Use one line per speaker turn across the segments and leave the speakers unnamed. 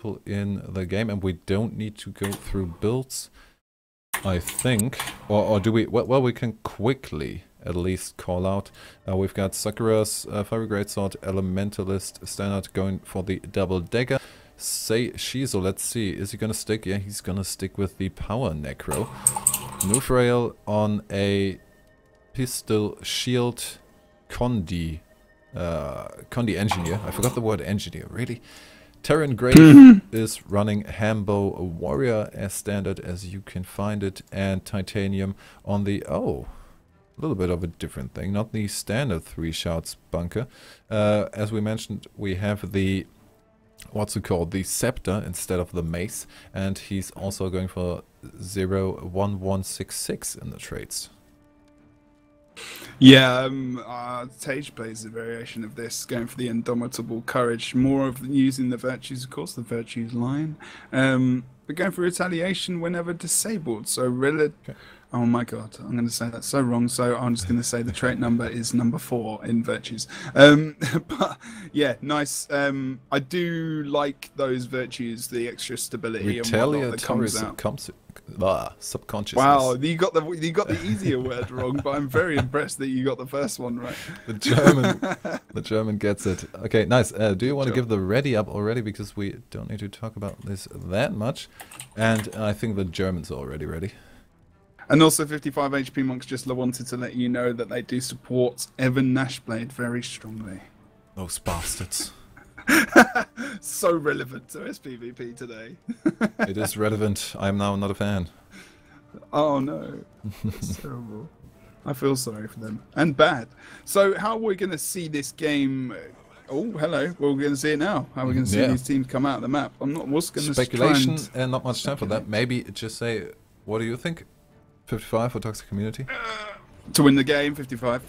people in the game, and we don't need to go through builds, I think. Or do we? Well, we can quickly at least call out. We've got Sakura's Fiery Greatsword, Elementalist, Standard going for the double dagger. Say Shizo, let's see, is he gonna stick? Yeah, he's gonna stick with the power necro. Nufrail on a pistol shield Condi engineer. I forgot the word engineer, really. Terran Grave is running Hambo Warrior as standard as you can find it, and Titanium on the a little bit of a different thing, not the standard 3 shots bunker. As we mentioned, we have the what's it called, the scepter instead of the mace, and he's also going for 01166 in the trades.
Yeah, Tage plays a variation of this, going for the indomitable courage, more of using the virtues, of course, the virtues line, but going for retaliation whenever disabled. So really, oh my god, I'm going to say that so wrong, so I'm just going to say the trait number is number 4 in virtues. But yeah, nice. I do like those virtues, the extra stability and whatnot that comes out.
Subconscious.
Wow, you got the easier word wrong, but I'm very impressed that you got the first one right.
The German gets it. Okay, nice. Do you want to give the ready up already, because we don't need to talk about this that much, and I think the German's already ready.
And also 55 HP monks just wanted to let you know that they do support Evan Nashblade very strongly.
Those bastards.
So relevant to SPVP today.
It is relevant. I'm now not a fan.
Oh no. That's terrible. I feel sorry for them. And bad. So how are we going to see this game? Oh, hello. Well, we're going to see it now. How are we going to see these teams come out of the map? I'm not what's going to
speculation and not much time for that. Maybe just say, what do you think? 55 for Toxic Community?
To win the game, 55.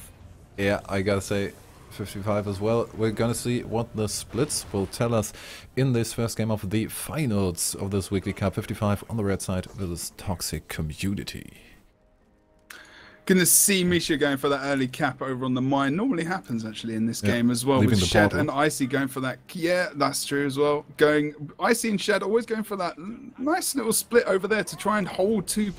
Yeah, I gotta say 55 as well. We're gonna see what the splits will tell us in this first game of the finals of this weekly cup. 55 on the red side versus Toxic Community.
Gonna see Misha going for that early cap over on the mine. Normally happens actually in this game as well, with Shed and Icy going for that. Yeah, that's true as well. Icy and Shed always going for that nice little split over there to try and hold 2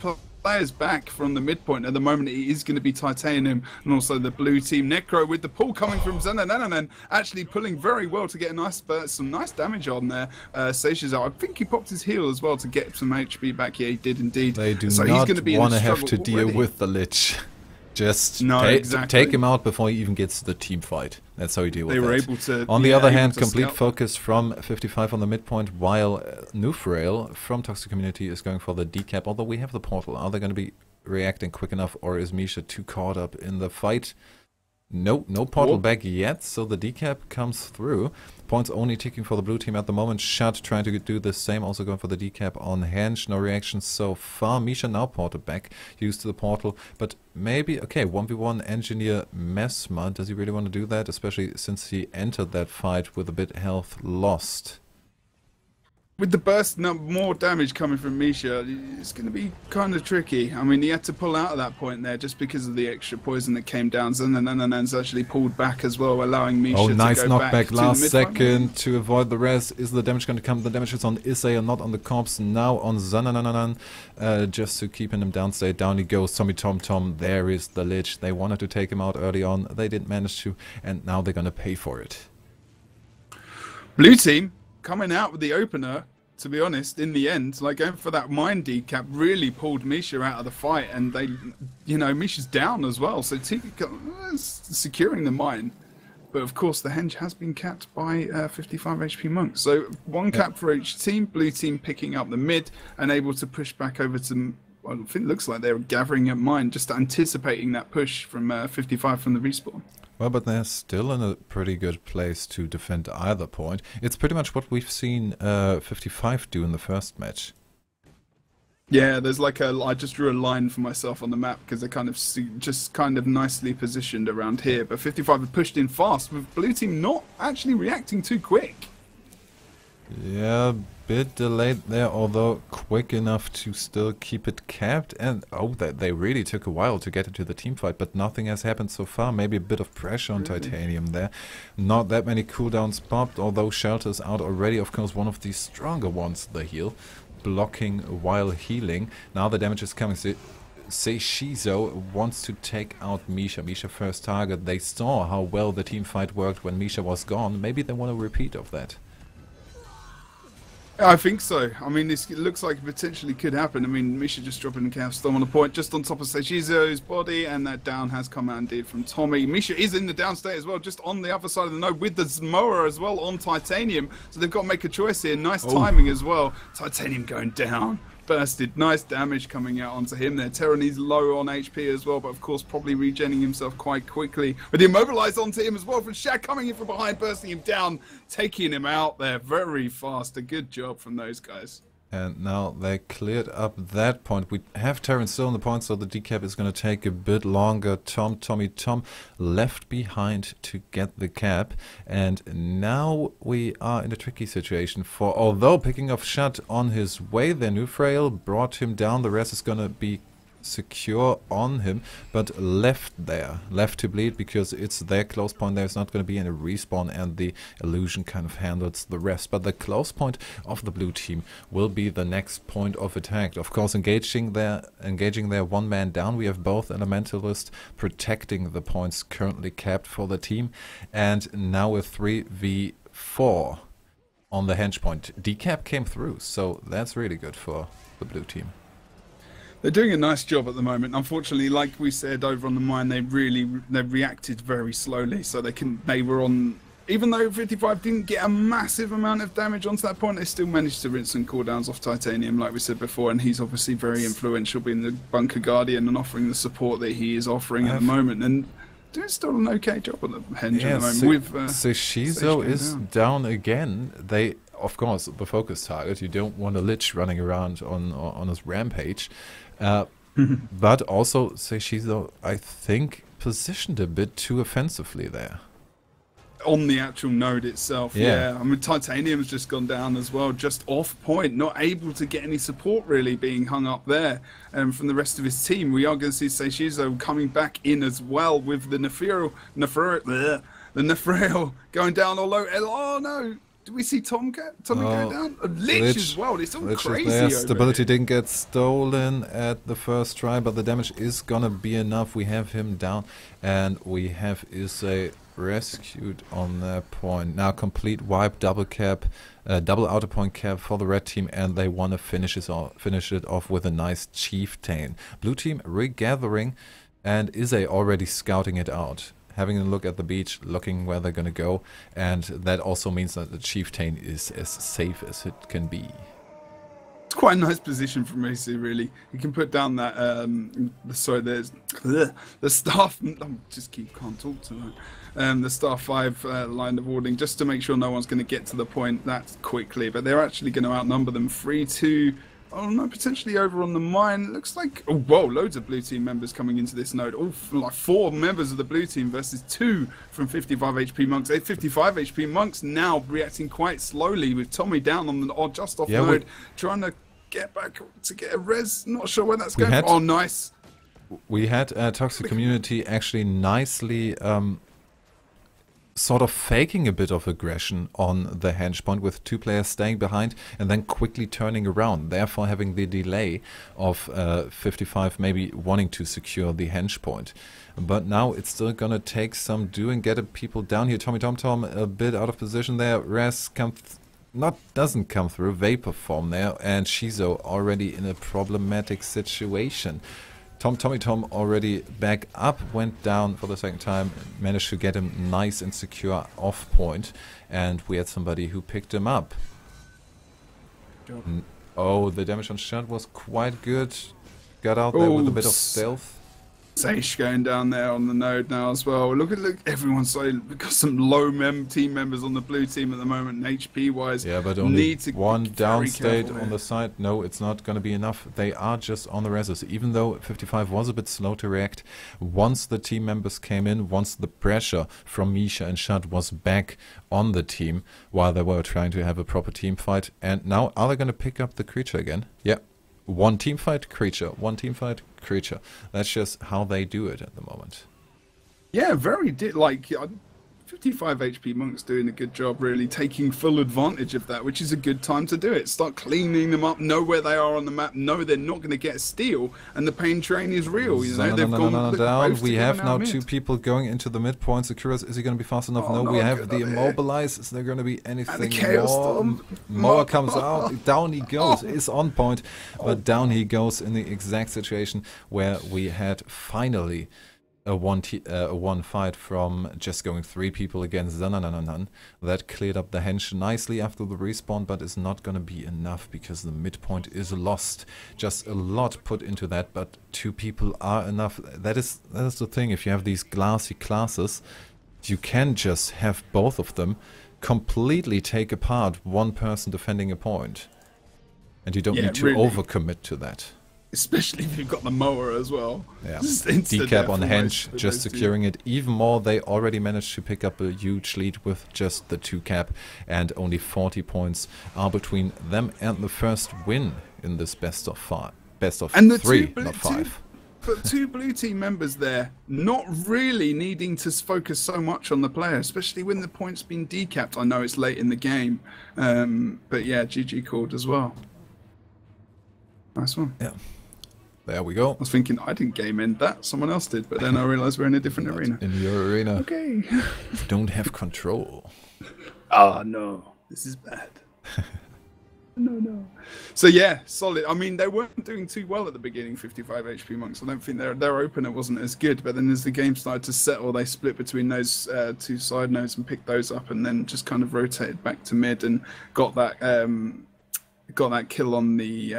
players back from the midpoint. At the moment, it is going to be Titanium and also the blue team. Necro with the pull coming from Zenananan, actually pulling very well to get a nice some nice damage on there. Seishi's I think he popped his heal as well to get some HP back. Yeah, he did indeed.
They do not want to have to deal with the Lich. Just take him out before he even gets to the team fight. That's how you deal with it. They were able to. On the other hand, complete focus from 55 on the midpoint, while Nufrail from Toxic Community is going for the decap. Although we have the portal, are they going to be reacting quick enough, or is Misha too caught up in the fight? No portal back yet, so the decap comes through. Points only ticking for the blue team at the moment. Shut trying to do the same, also going for the decap on Henge. No reaction so far. Misha now ported back, used to the portal, but maybe, okay, 1v1 Engineer Mesma. Does he really want to do that, especially since he entered that fight with a bit health lost?
With the burst, more damage coming from Misha, it's going to be kind of tricky. I mean, he had to pull out at that point there just because of the extra poison that came down. Zanananan's actually pulled back as well, allowing Misha to go back. Oh, nice knockback last second to avoid the res. Is the damage going to come? The damage is on Issei and not on the corpse. Now on Zanananan, just to keep him down. Stay down he goes. Tommy Tom Tom. There is the Lich. They wanted to take him out early on. They didn't manage to, and now they're going to pay for it. Blue team coming out with the opener, to be honest, in the end, like going for that mine decap really pulled Misha out of the fight, and they, you know, Misha's down as well, so securing the mine. But of course, the Henge has been capped by 55 HP monks. So 1 cap for each team. Blue team picking up the mid and able to push back over to. Well, I think it looks like they're gathering at mine, just anticipating that push from 55 from the respawn.
Well, but they're still in a pretty good place to defend either point. It's pretty much what we've seen 55 do in the first match.
Yeah, there's like I just drew a line for myself on the map because they're kind of just kind of nicely positioned around here. But 55 have pushed in fast with blue team not actually reacting too quick.
Yeah, bit delayed there, although quick enough to still keep it capped. And oh, they really took a while to get into the team fight, but nothing has happened so far. Maybe a bit of pressure on Titanium there. Not that many cooldowns popped, although Shelter's out already. Of course, one of the stronger ones, the heal, blocking while healing. Now the damage is coming. Seishizo wants to take out Misha. Misha first target. They saw how well the team fight worked when Misha was gone. Maybe they want a repeat of that.
I think so. I mean, it looks like it potentially could happen. I mean, Misha just dropping the Chaos Storm on the point, just on top of Seishizo's body, and that down has come out indeed from Tommy. Misha is in the down state as well, just on the other side of the node with the Moa as well on Titanium. So they've got to make a choice here. Nice timing as well. Titanium going down. Bursted. Nice damage coming out onto him there. Terranese low on HP as well, but of course probably regenning himself quite quickly. But immobilized onto him as well from Shaq coming in from behind, bursting him down, taking him out there very fast. A good job from those guys.
And now they cleared up that point. We have Terran still on the point, so the decap is going to take a bit longer. Tom left behind to get the cap. And now we are in a tricky situation. For although picking off Shut on his way, their new frail brought him down. The rest is going to be secure on him, but left to bleed because it's their close point. There's not going to be any respawn, and the illusion kind of handles the rest. But the close point of the blue team will be the next point of attack. Of course, engaging their one man down. We have both elementalists protecting the points currently capped for the team, and now a 3v4 on the henge point. Decap came through, so that's really good for the blue team.
They're doing a nice job at the moment. Unfortunately, like we said over on the mine, they reacted very slowly. So they were on, even though 55 didn't get a massive amount of damage onto that point, they still managed to rinse some cooldowns off Titanium, like we said before. And he's obviously very influential, being the bunker guardian and offering the support that he is offering at the moment. And doing still an okay job at the henge at the moment.
Seishizo is down again. They, of course, the focus target. You don't want a Lich running around on his rampage. But also Seishizo, I think, positioned a bit too offensively there.
On the actual node itself, yeah. I mean, Titanium's just gone down as well, just off point, not able to get any support really being hung up there from the rest of his team. We are going to see Seishizo coming back in as well with the Nefrail going down, although, oh no, do we see Tommy going down? Lich as well. It's all crazy over
Stability
here.
didn't get stolen at the first try, but the damage is gonna be enough. We have him down, and we have Issei rescued on that point. Now complete wipe, double cap, double outer point cap for the red team, and they want to finish it off with a nice chieftain. Blue team regathering, and Issei already scouting it out. Having a look at the beach, looking where they're going to go, and that also means that the chieftain is as safe as it can be.
It's quite a nice position for Messi, really. You can put down that, there's the staff, can't talk tonight. The star 5 line of warding, just to make sure no one's going to get to the point that quickly, but they're actually going to outnumber them 3-2. Oh no, potentially over on the mine. Looks like, oh whoa, loads of blue team members coming into this node. Oh, like 4 members of the blue team versus 2 from 55 HP monks. 55 HP monks now reacting quite slowly with Tommy down on the just off node, trying to get back to get a res. Not sure where that's going. Oh, nice.
We had Toxic Community actually nicely sort of faking a bit of aggression on the henge point, with 2 players staying behind and then quickly turning around, therefore having the delay of 55 maybe wanting to secure the henge point. But now it's still gonna take some doing, get people down here. Tommy Tom a bit out of position there. Res doesn't come through. Vapor form there, and Shizo already in a problematic situation. Tommy already back up, went down for the second time, managed to get him nice and secure off point, and we had somebody who picked him up. Oh, the damage on Shut was quite good. Got out there with a bit of stealth.
Saish going down there on the node now as well. Look, everyone's so, we've got some low team members on the blue team at the moment, HP wise.
Yeah, but only one downstate on the side. No, it's not going to be enough. They are just on the reses. Even though 55 was a bit slow to react, once the team members came in, once the pressure from Misha and Shad was back on the team, while they were trying to have a proper team fight. And now, are they going to pick up the creature again? Yeah. One team fight, creature. One team fight, creature. That's just how they do it at the moment.
Yeah, very like 55 HP Monk's doing a good job, really taking full advantage of that, which is a good time to do it. Start cleaning them up, know where they are on the map, know they're not going to get a steal, and the pain train is real. You know, they've gone
down. We have now two people going into the midpoint. Securus, is he going to be fast enough? Oh, no, we have the immobilize. Is there going to be anything more? Moa comes out. Down he goes. Is on point, but down he goes in the exact situation where we had finally a one fight from just going 3 people against Zanananan. That cleared up the henge nicely after the respawn, but is not going to be enough because the midpoint is lost. Just a lot put into that, but 2 people are enough. That is the thing. If you have these glassy classes, you can just have both of them completely take apart one person defending a point. And you don't need to overcommit to that.
Especially if you've got the mower as well.
Yeah. Decap on henge, just securing it even more. They already managed to pick up a huge lead with just the 2 cap, and only 40 points are between them and the first win in this best of 3, not 5.
But 2 blue team members there, not really needing to focus so much on the player, especially when the point's been decapped. I know it's late in the game, but yeah, GG called as well. Nice one.
Yeah. There we go.
I was thinking I didn't game end that, someone else did, but then I realised we're in a different arena.
In your arena.
Okay.
Don't have control.
Oh no, this is bad. No. So yeah, solid. I mean, they weren't doing too well at the beginning, 55 HP Monks. I don't think their opener wasn't as good, but then as the game started to settle, they split between those 2 side nodes and picked those up, and then just kind of rotated back to mid and got that kill on the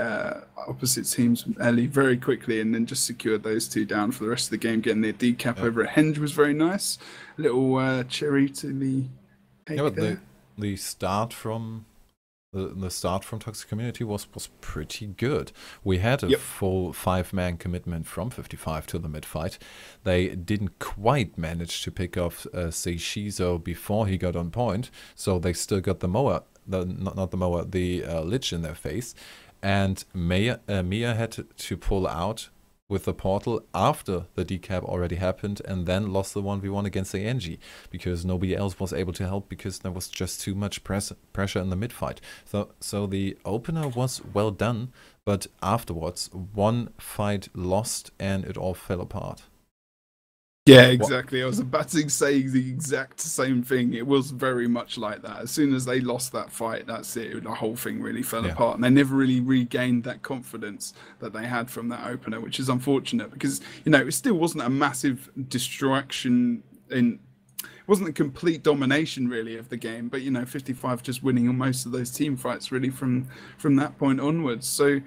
opposite team's Ellie very quickly, and then just secured those 2 down for the rest of the game. Getting their decap over at henge was very nice. A little cherry to the cake there.
The start from Toxic Community was pretty good. We had a full 5-man commitment from 55 to the mid fight. They didn't quite manage to pick off Seishizo before he got on point, so they still got the Moa. The Lich in their face, and Mia had to pull out with the portal after the decap already happened, and then lost the 1v1 against the Angie because nobody else was able to help because there was just too much pressure in the mid fight. So the opener was well done, but afterwards 1 fight lost and it all fell apart.
Yeah, exactly. I was about to say the exact same thing. It was very much like that. As soon as they lost that fight, that's it. The whole thing really fell apart, and they never really regained that confidence that they had from that opener, which is unfortunate because, you know, it still wasn't a massive distraction. It wasn't a complete domination really of the game, but, you know, 55 just winning on most of those team fights really from that point onwards. So,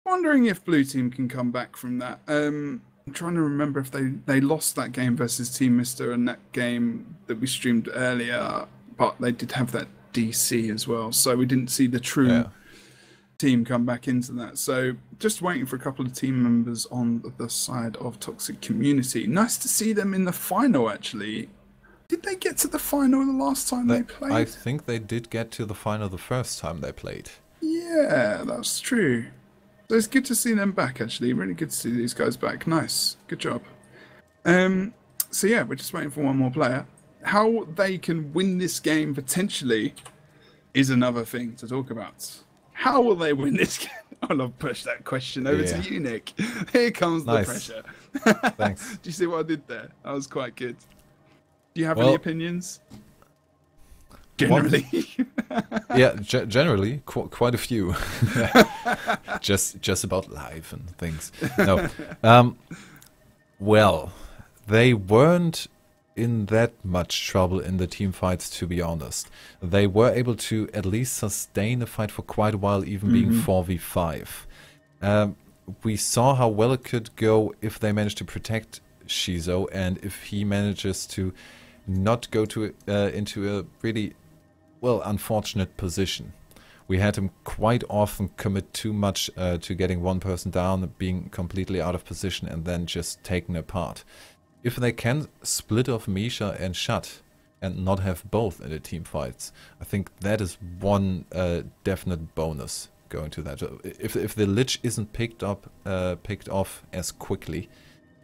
wondering if blue team can come back from that. I'm trying to remember if they lost that game versus Team Mister and that game that we streamed earlier, but they did have that DC as well, so we didn't see the true team come back into that. So just waiting for a couple of team members on the side of Toxic Community. Nice to see them in the final, actually. Did they get to the final the last time they played?
I think they did get to the final the first time they played.
Yeah, that's true. So it's good to see them back, actually. Really good to see these guys back. Nice. Good job. So yeah, we're just waiting for one more player. How they can win this game, potentially, is another thing to talk about. How will they win this game? I'll push that question over to you, Nick. Here comes the pressure.
Thanks.
Do you see what I did there? That was quite good. Do you have any opinions? Generally.
Yeah, generally, quite a few. just about life and things. No. Well, they weren't in that much trouble in the team fights, to be honest. They were able to at least sustain the fight for quite a while, even being 4v5. we saw how well it could go if they managed to protect Shizo, and if he manages to not go to into a really, well, unfortunate position. We had him quite often commit too much to getting one person down, being completely out of position, and then just taken apart. If they can split off Misha and Shut and not have both in the team fights, I think that is one definite bonus going to that. If the Lich isn't picked off as quickly,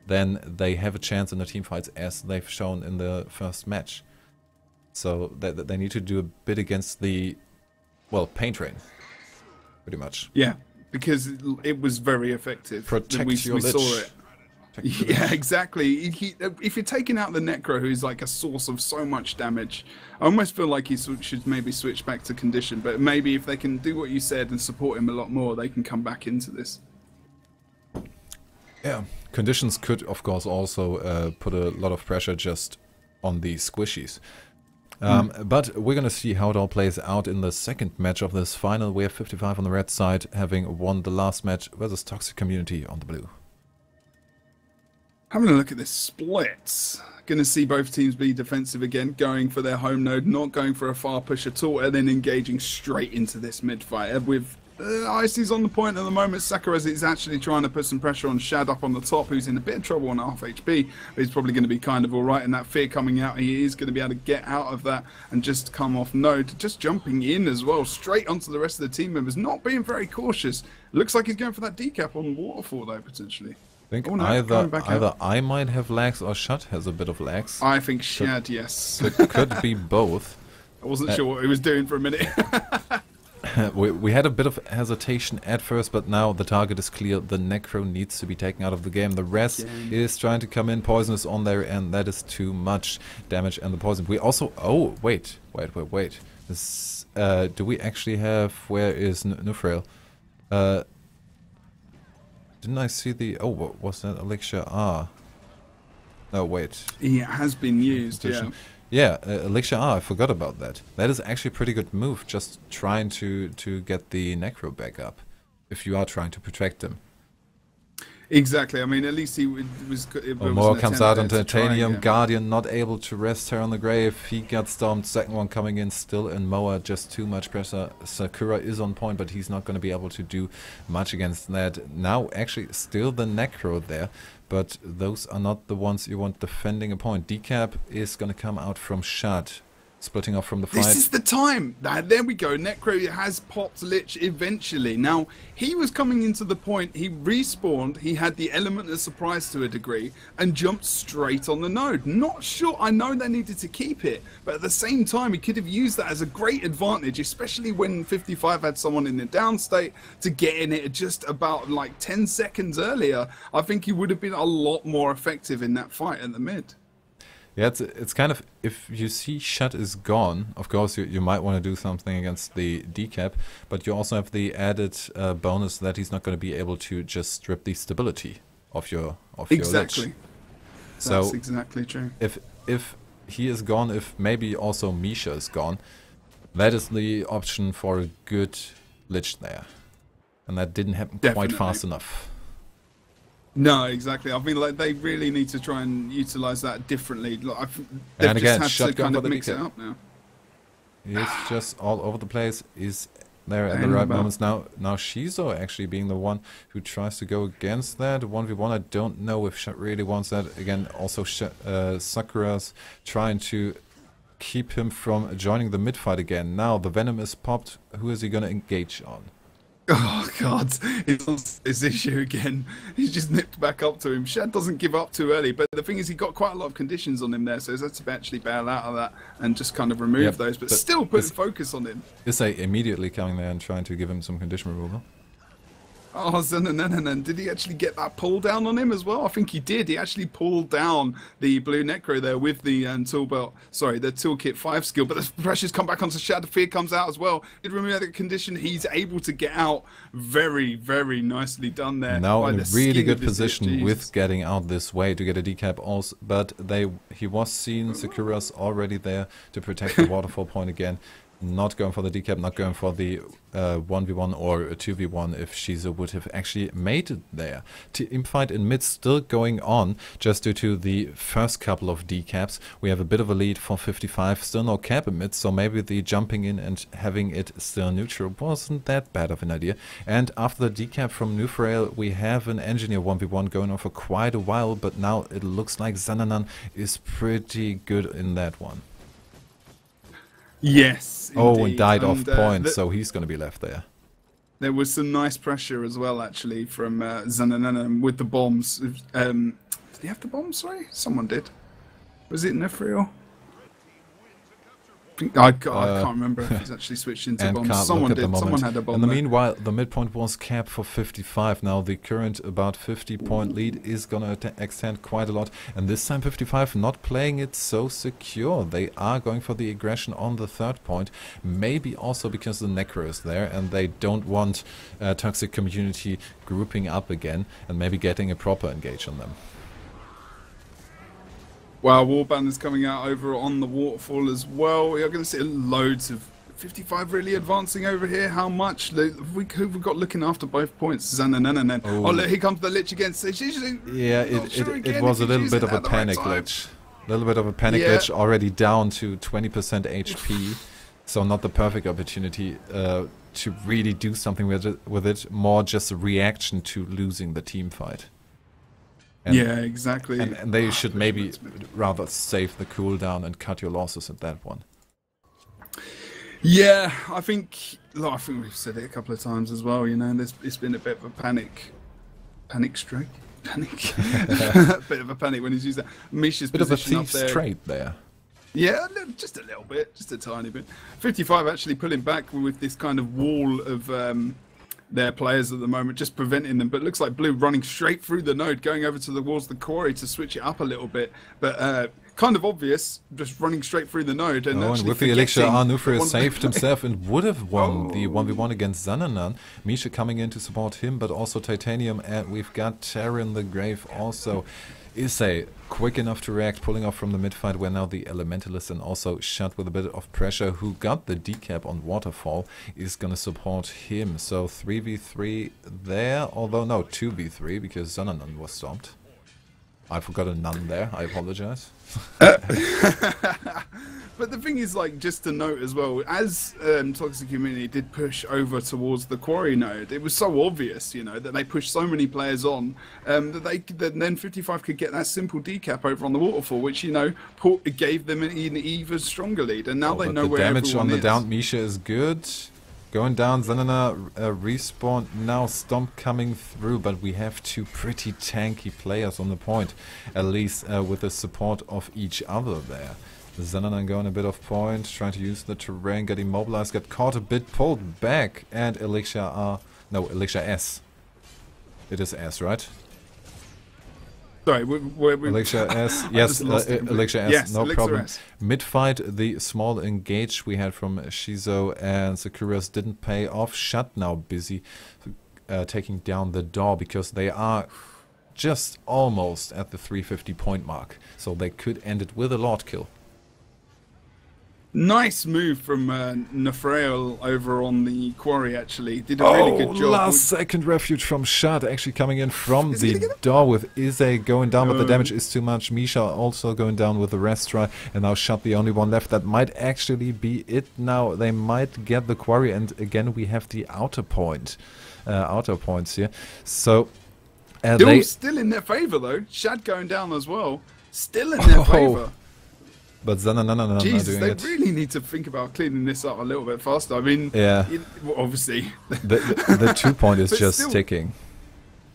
then they have a chance in the team fights, as they've shown in the first match. So they need to do a bit against the, well, pain train, pretty much.
Yeah, because it was very effective.
Protect your Lich.
Saw it. Yeah, exactly. If you're taking out the Necro, who's like a source of so much damage, I almost feel like he should maybe switch back to Condition. But maybe if they can do what you said and support him a lot more, they can come back into this.
Yeah, Conditions could, of course, also put a lot of pressure just on the squishies. But we're going to see how it all plays out in the second match of this final. We have 55 on the red side, having won the last match versus Toxic Community on the blue.
Having a look at this split, going to see both teams be defensive again, going for their home node, not going for a far push at all, and then engaging straight into this mid fight. With Icy's on the point at the moment, Sakuras is actually trying to put some pressure on Shad up on the top, who's in a bit of trouble on half HP, but he's probably going to be kind of alright, and that fear coming out, he is going to be able to get out of that and just come off node, just jumping in as well, straight onto the rest of the team members, not being very cautious. Looks like he's going for that decap on Waterfall though, potentially.
I think either I might have lags or Shut has a bit of lags.
I think Shad, yes.
Could be both.
I wasn't sure what he was doing for a minute.
we had a bit of hesitation at first, but now the target is clear. The Necro needs to be taken out of the game. The rest is trying to come in. Poison is on there, and that is too much damage. And the poison. We also... Oh, wait. This, do we actually have... Where is Nufrail? Didn't I see the... Oh, what was that? Elixir R. No, wait.
It has been used, yeah.
Yeah, Elixir R, I forgot about that. That is actually a pretty good move, just trying to get the Necro back up, if you are trying to protect them.
Exactly, I mean, at least he was...
More comes out on Titanium, Guardian not able to rest her on the grave, he got stomped, second one coming in still in Moa, just too much pressure. Sakura is on point, but he's not going to be able to do much against that. Now, actually, still the Necro there, but those are not the ones you want defending a point. Decap is going to come out from Shad, splitting off from the fight.
This is the time! There we go, Necro has popped Lich eventually. Now, he was coming into the point, he respawned, he had the element of surprise to a degree, and jumped straight on the node. Not sure, I know they needed to keep it, but at the same time, he could have used that as a great advantage, especially when 55 had someone in the down state to get in it just about like 10 seconds earlier. I think he would have been a lot more effective in that fight at the mid.
Yeah, it's kind of, if you see Shut is gone, of course you might want to do something against the decap, but you also have the added bonus that he's not going to be able to just strip the stability of your
exactly.
Lich.
That's exactly true.
If he is gone, if maybe also Misha is gone, that is the option for a good Lich there. And that didn't happen quite fast enough.
No, exactly. I mean, like, they really need to try and utilize that differently. Like,
and again,
just had to kind of mix it up now.
He's just all over the place. He's there at the right moments. Now Shizo actually being the one who tries to go against that 1v1. I don't know if Shut really wants that. Again, also Sakura's trying to keep him from joining the mid fight again. Now the Venom is popped. Who is he going to engage on?
Oh god, it's on this issue again. He's just nipped back up to him. Shad doesn't give up too early, but the thing is he got quite a lot of conditions on him there, so he's had to actually bail out of that and just kind of remove those, but still putting focus on him.
Isai immediately coming there and trying to give him some condition removal.
Oh, Zenanen, did he actually get that pull down on him as well? I think he did. He actually pulled down the blue Necro there with the the Toolkit 5 skill, but the pressures come back onto Shad. Fear comes out as well. Did remove that condition. He's able to get out. Very, very nicely done there.
Now in a really good position with getting out this way to get a decap also, but he was seen, Sakura's already there to protect the waterfall point again. Not going for the decap, not going for the 1v1 or a 2v1 if Shizu would have actually made it there. Team fight in mid still going on just due to the first couple of decaps. We have a bit of a lead for 55, still no cap in mid, so maybe the jumping in and having it still neutral wasn't that bad of an idea. And after the decap from Nufrail, we have an engineer 1v1 going on for quite a while, but now it looks like Xananan is pretty good in that one.
Yes,
oh, and
indeed.
died off point, so he's going to be left there.
There was some nice pressure as well, actually, from Xananan with the bombs. Did he have the bombs? Sorry, someone did. Was it Nefrio? I can't remember if he's actually switched into bombs. Someone did. Someone had a bomb.
In the meanwhile, the midpoint was capped for 55. Now the current about 50-point lead is gonna extend quite a lot. And this time 55 not playing it so secure. They are going for the aggression on the third point. Maybe also because the Necro is there and they don't want toxic community grouping up again and maybe getting a proper engage on them.
Wow, Warband is coming out over on the waterfall as well. We are going to see loads of 55 really advancing over here. How much? We've got looking after both points. Xananan. Oh, look, here comes the Lich again.
Yeah, it was a little bit of a panic Lich. A little bit of a panic Lich, already down to 20% HP. So not the perfect opportunity to really do something with it. More just a reaction to losing the team fight. And,
yeah, exactly.
And they should maybe rather save the cooldown and cut your losses at that one.
Yeah, I think we've said it a couple of times as well. You know, it's been a bit of a panic strike. Bit of a panic when he's used that. Misha's
bit of a
position
thief's trade there.
Yeah, just a little bit, just a tiny bit. 55 actually pulling back with this kind of wall of their players at the moment, just preventing them. But it looks like Blue running straight through the node, going over towards the quarry to switch it up a little bit. But kind of obvious, just running straight through the node. And,
and with the elixir, Nufra saved himself and would have won the 1v1 against Xananan. Misha coming in to support him, but also Titanium. And we've got Terra in the grave also. Issei quick enough to react, pulling off from the mid-fight where now the Elementalist and also Shut with a bit of pressure, who got the decap on Waterfall, is going to support him. So 3v3 there, although no, 2v3 because Xananan was stomped. I forgot a nun there, I apologize.
But the thing is, like, just to note as well, as Toxic Community did push over towards the quarry node, it was so obvious, you know, that they pushed so many players on that then 55 could get that simple decap over on the waterfall, which, you know, gave them an even stronger lead. And now they know where everyone is.
The damage on the downed Misha is good. Going down, Xanana respawn, now Stomp coming through, but we have two pretty tanky players on the point, at least with the support of each other there. Xananan going a bit off point, trying to use the terrain, get immobilized, get caught a bit, pulled back, and Elixir Elixir S. It is S, right?
Sorry,
Elixir S, yes, Elixir S, yes, no Elixir problem. S. Mid-fight, the small engage we had from Shizo and Sakura's didn't pay off. Shut now busy taking down the door because they are just almost at the 350 point mark. So they could end it with a Lord kill.
Nice move from Nefrail over on the quarry, actually. Did a really good job.
Last second refuge from Shad, actually coming in from the door with Issei going down, but the damage is too much. Misha also going down with the rest try, and now Shad the only one left. That might actually be it now. They might get the quarry, and again we have the outer points here. So
still in their favor though. Shad going down as well. Still in their favor.
But Xananan
Jesus,
doing
they really need to think about cleaning this up a little bit faster. I mean,
yeah,
obviously.
The 2 point is just
still,
ticking.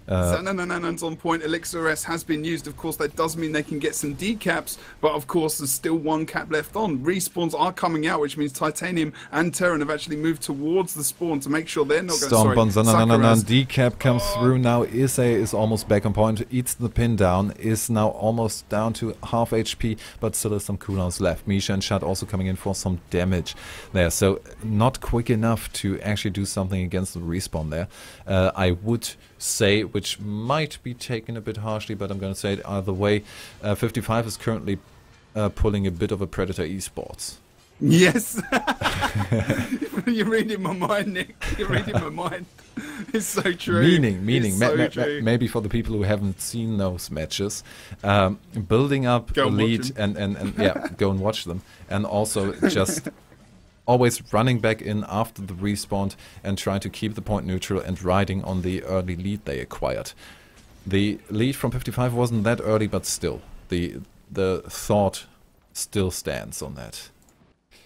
Xananan's on point. Elixir S has been used. Of course, that does mean they can get some decaps, but of course, there's still one cap left on. Respawns are coming out, which means Titanium and Terran have actually moved towards the spawn to make sure they're not going to...
Stomp on Xananan. Decap comes through now. Issei is almost back on point. Eats the pin down. Is now almost down to half HP, but still has some cooldowns left. Misha and Shad also coming in for some damage there. So not quick enough to actually do something against the respawn there. I would say, which might be taken a bit harshly, but I'm going to say it either way. 55 is currently pulling a bit of a Predator esports.
Yes. You're reading my mind, Nick. You're reading my mind. It's so true.
Meaning.
It's so true.
Maybe for the people who haven't seen those matches, building up a lead and yeah, go and watch them, and also just always running back in after the respawn and trying to keep the point neutral and riding on the early lead they acquired. The lead from 55 wasn't that early, but still, the thought still stands on that.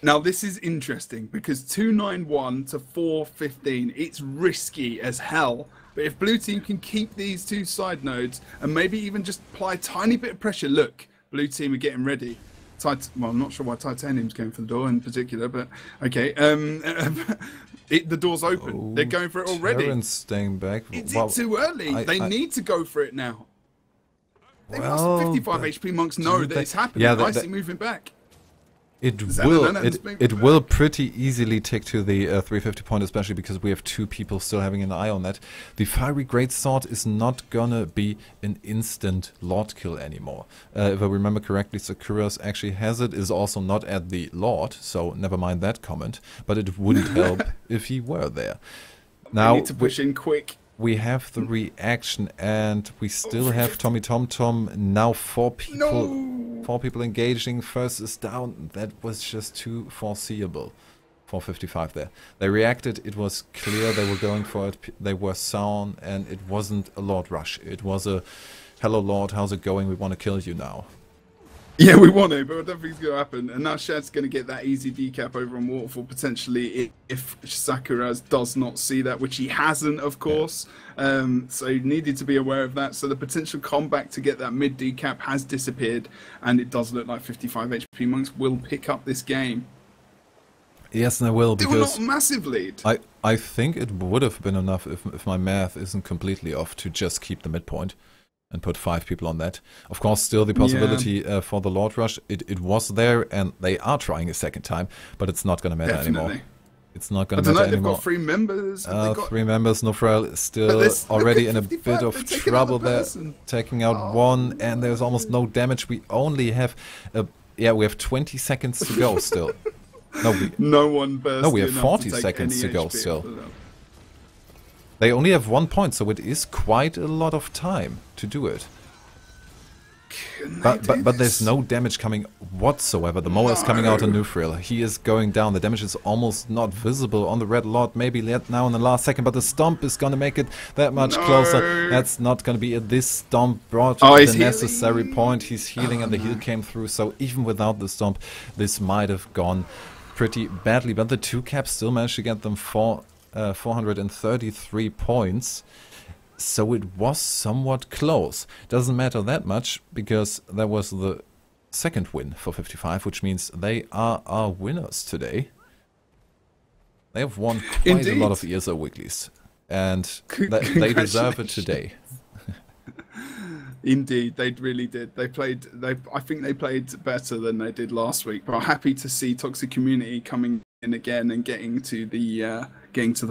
Now this is interesting because 291 to 415, it's risky as hell. But if blue team can keep these two side nodes and maybe even just apply a tiny bit of pressure, look, blue team are getting ready. Well, I'm not sure why Titanium's going for the door in particular, but okay. The door's open.
Oh,
they're going for it already.
Terran's staying back.
It's too early. They need to go for it now. They must 55 HP monks know that it's happening.
Yeah,
I see moving back.
It will pretty easily take to the 350 point, especially because we have two people still having an eye on that. The Fiery Greatsword is not gonna be an instant Lord kill anymore. If I remember correctly, Sakura's actually has it, is also not at the Lord, so never mind that comment, but it wouldn't help if he were there. Now,
we need to push in quick.
We have the reaction, and we still have Tommy Tom Tom. Now four people engaging. First is down. That was just too foreseeable. 455 there. They reacted. It was clear they were going for it. They were sound, and it wasn't a Lord rush. It was a, hello Lord, how's it going? We want to kill you now.
Yeah, we want to, but I don't think it's going to happen. And now Shad's going to get that easy decap over on Waterfall, potentially, if Sakura does not see that, which he hasn't, of course. Yeah. So he needed to be aware of that. So the potential comeback to get that mid decap has disappeared, and it does look like 55 HP monks will pick up this game.
Yes, and I will, because
they were not a massive lead.
I think it would have been enough if my math isn't completely off to just keep the midpoint and put 5 people on that. Of course, still the possibility for the Lord Rush. It was there, and they are trying a second time, but it's not going to matter anymore. It's not going to matter anymore.
They've got 3 members.
3 members. Nofrail is still already in a bit of trouble there, taking out one, and there's almost no damage. We only have, we have 20 seconds to go still.
No one burst.
No, we have 40 seconds to go still. They only have 1 point, so it is quite a lot of time to do it. But there's no damage coming whatsoever. The Moa is coming out on Nufril. He is going down. The damage is almost not visible on the Red Lord. Maybe now in the last second, but the Stomp is going to make it that much closer. That's not going to be it. This Stomp brought the necessary point. He's healing, and the heal came through. So even without the Stomp, this might have gone pretty badly. But the 2 caps still managed to get them 433 points. So it was somewhat close. Doesn't matter that much, because there was the second win for 55, which means they are our winners today. They have won quite a lot of ESL weeklies, and they deserve it today.
Indeed, they really did. I think they played better than they did last week. But I'm happy to see Toxic Community coming in again and getting to the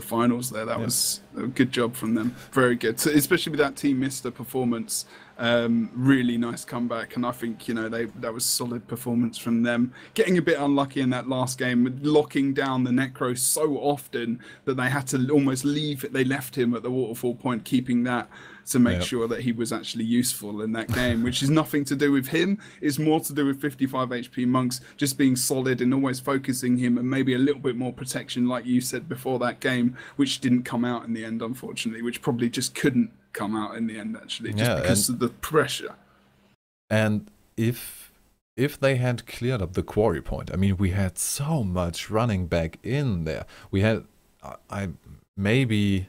finals there. That was a good job from them. Very good, so, especially with that Team Mister performance. Really nice comeback, and I think that was solid performance from them. Getting a bit unlucky in that last game, locking down the Necro so often that they had to almost leave. They left him at the waterfall point, keeping that to make sure that he was actually useful in that game, which is nothing to do with him. It's more to do with 55 HP monks just being solid and always focusing him, and maybe a little bit more protection, like you said before that game, which didn't come out in the end, unfortunately, which probably just couldn't come out in the end, actually, just because of the pressure.
And if they had cleared up the quarry point, I mean, we had so much running back in there. We had maybe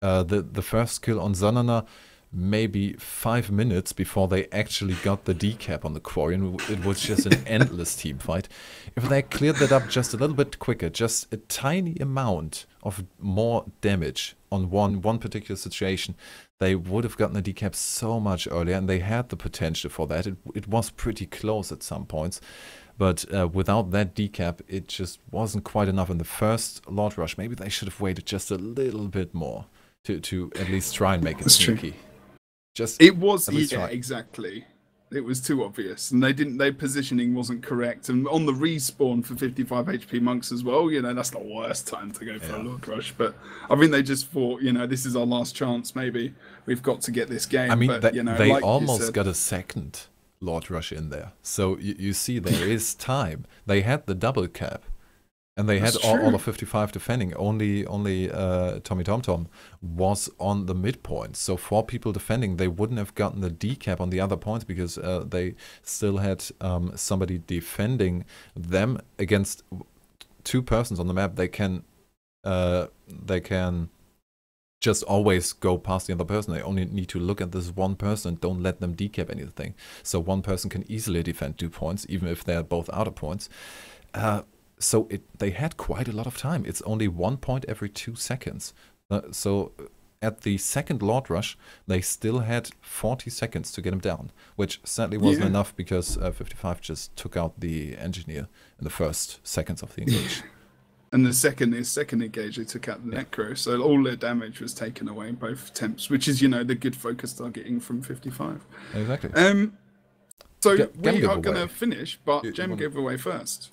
the first kill on Zanana maybe 5 minutes before they actually got the decap on the quarry, and it was just an endless team fight. If they cleared that up just a little bit quicker, just a tiny amount of more damage on one particular situation, they would have gotten the decap so much earlier, and they had the potential for that. It was pretty close at some points, but without that decap, it just wasn't quite enough in the first Lord Rush. Maybe they should have waited just a little bit more to at least try and make it sneaky.
It was, exactly. It was too obvious, and their positioning wasn't correct. And on the respawn for 55 HP monks as well, you know, that's the worst time to go for a Lord Rush. But I think they just thought, you know, this is our last chance. Maybe we've got to get this game.
I mean,
but, you know,
they
like
almost got a second Lord Rush in there. So you see, there is time. They had the double cap. And they had all of 55 defending. Only Tommy TomTom was on the midpoint. So 4 people defending, they wouldn't have gotten the D cap on the other points because they still had somebody defending them against 2 persons on the map. They can just always go past the other person. They only need to look at this one person and don't let them decap anything. So one person can easily defend 2 points, even if they're both out of points. So they had quite a lot of time. It's only 1 point every 2 seconds. So at the second Lord Rush, they still had 40 seconds to get him down, which sadly wasn't enough because 55 just took out the engineer in the first seconds of the engage.
And the second engage, they took out the Necro, so all their damage was taken away in both attempts, which is, you know, the good focus targeting from 55.
Exactly.
So we are going to finish, but Gem giveaway first.